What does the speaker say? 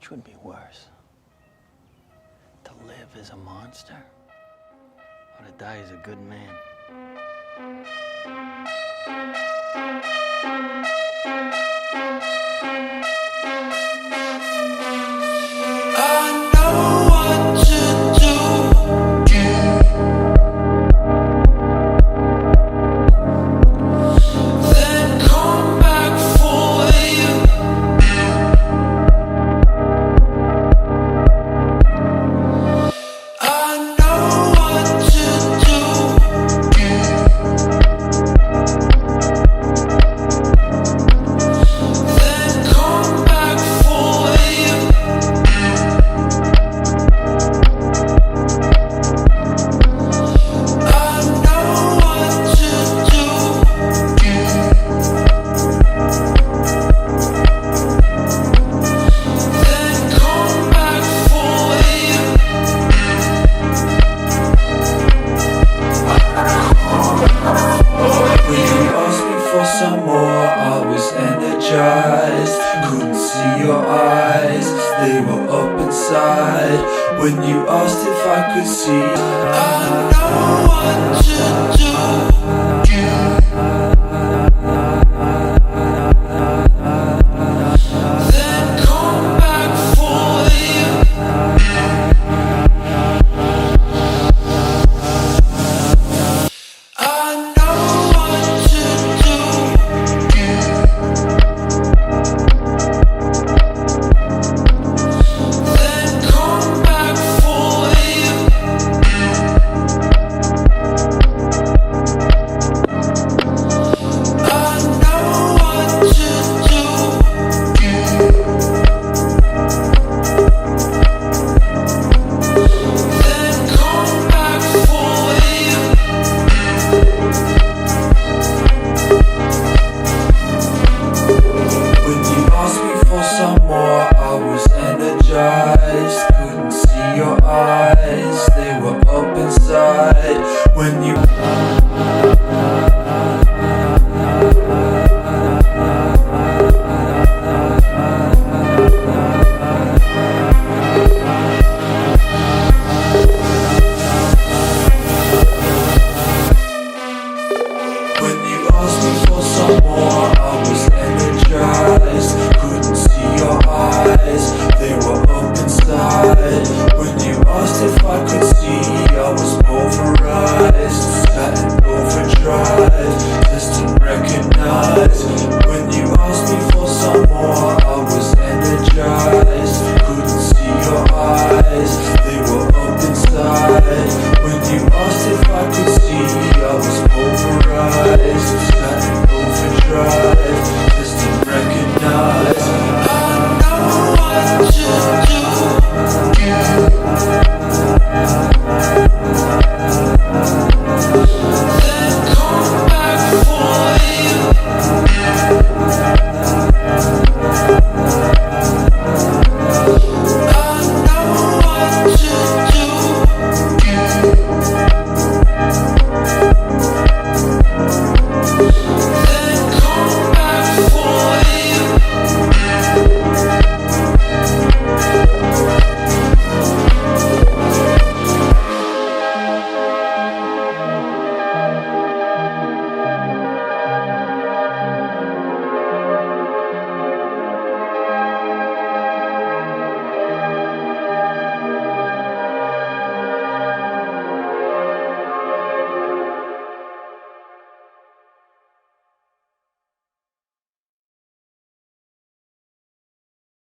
Which would be worse? To live as a monster, or to die as a good man? I know what to do. Then come back for you. I know what to do. Then come back for you. I know what to do. Then come back for you. When you asked me for some more, I was energized. Couldn't see your eyes, they were up inside. When you asked if I could see, I know what to do. Then come back for you. I know what to do. Then come back for you. I know what to do. Then come back for you. When you asked me for some more, I was energized. Couldn't see your eyes, they were up inside. When you